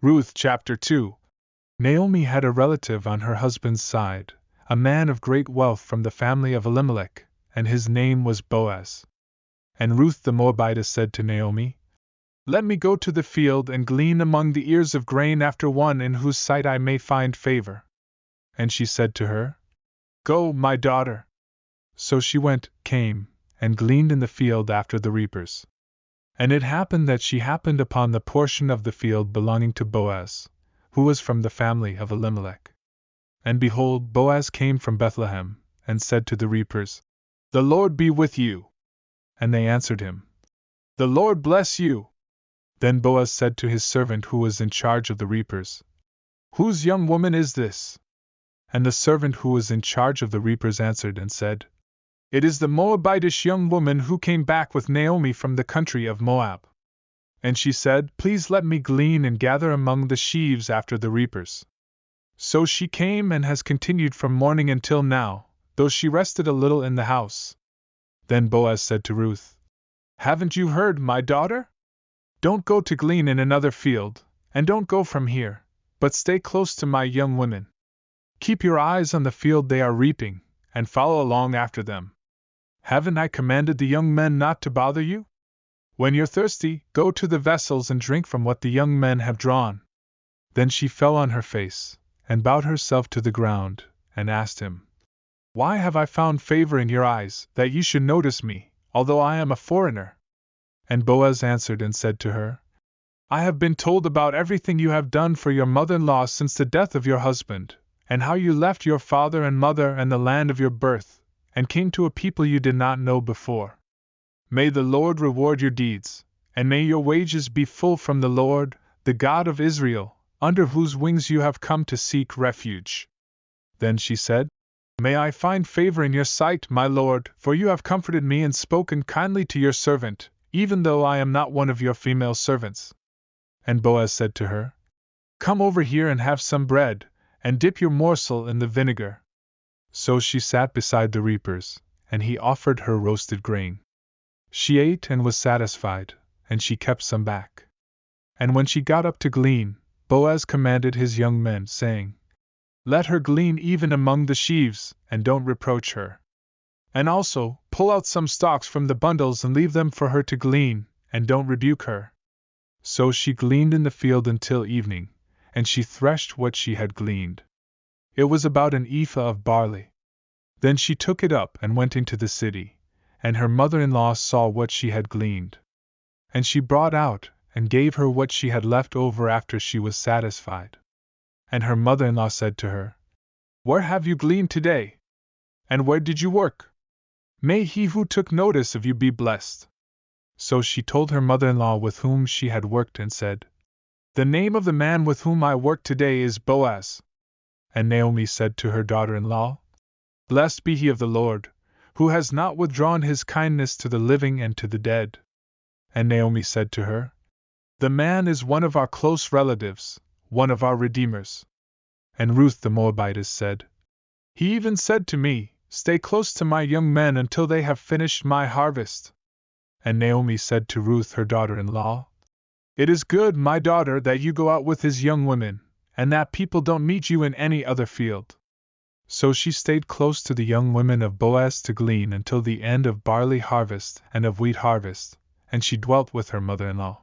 Ruth Chapter 2. Naomi had a relative on her husband's side, a man of great wealth from the family of Elimelech, and his name was Boaz. And Ruth the Moabitess said to Naomi, "Let me go to the field and glean among the ears of grain after one in whose sight I may find favor." And she said to her, "Go, my daughter." So she came, and gleaned in the field after the reapers. And it happened that she happened upon the portion of the field belonging to Boaz, who was from the family of Elimelech. And behold, Boaz came from Bethlehem, and said to the reapers, "The Lord be with you." And they answered him, "The Lord bless you." Then Boaz said to his servant who was in charge of the reapers, "Whose young woman is this?" And the servant who was in charge of the reapers answered and said, "It is the Moabitish young woman who came back with Naomi from the country of Moab." And she said, "Please let me glean and gather among the sheaves after the reapers." So she came and has continued from morning until now, though she rested a little in the house. Then Boaz said to Ruth, "Haven't you heard, my daughter? Don't go to glean in another field, and don't go from here, but stay close to my young women. Keep your eyes on the field they are reaping, and follow along after them. Haven't I commanded the young men not to bother you? When you're thirsty, go to the vessels and drink from what the young men have drawn." Then she fell on her face, and bowed herself to the ground, and asked him, "Why have I found favor in your eyes, that you should notice me, although I am a foreigner?" And Boaz answered and said to her, "I have been told about everything you have done for your mother-in-law since the death of your husband, and how you left your father and mother and the land of your birth, and came to a people you did not know before. May the Lord reward your deeds, and may your wages be full from the Lord, the God of Israel, under whose wings you have come to seek refuge." Then she said, "May I find favor in your sight, my lord, for you have comforted me and spoken kindly to your servant, even though I am not one of your female servants." And Boaz said to her, "Come over here and have some bread, and dip your morsel in the vinegar." So she sat beside the reapers, and he offered her roasted grain. She ate and was satisfied, and she kept some back. And when she got up to glean, Boaz commanded his young men, saying, "Let her glean even among the sheaves, and don't reproach her. And also, pull out some stalks from the bundles and leave them for her to glean, and don't rebuke her." So she gleaned in the field until evening, and she threshed what she had gleaned. It was about an ephah of barley. Then she took it up and went into the city, and her mother-in-law saw what she had gleaned. And she brought out and gave her what she had left over after she was satisfied. And her mother-in-law said to her, "Where have you gleaned today? And where did you work? May he who took notice of you be blessed." So she told her mother-in-law with whom she had worked and said, "The name of the man with whom I worked today is Boaz." And Naomi said to her daughter-in-law, "Blessed be he of the Lord, who has not withdrawn his kindness to the living and to the dead." And Naomi said to her, "The man is one of our close relatives, one of our redeemers." And Ruth the Moabitess said, "He even said to me, 'Stay close to my young men until they have finished my harvest.'" And Naomi said to Ruth her daughter-in-law, "It is good, my daughter, that you go out with his young women, and that people don't meet you in any other field." So she stayed close to the young women of Boaz to glean until the end of barley harvest and of wheat harvest, and she dwelt with her mother-in-law.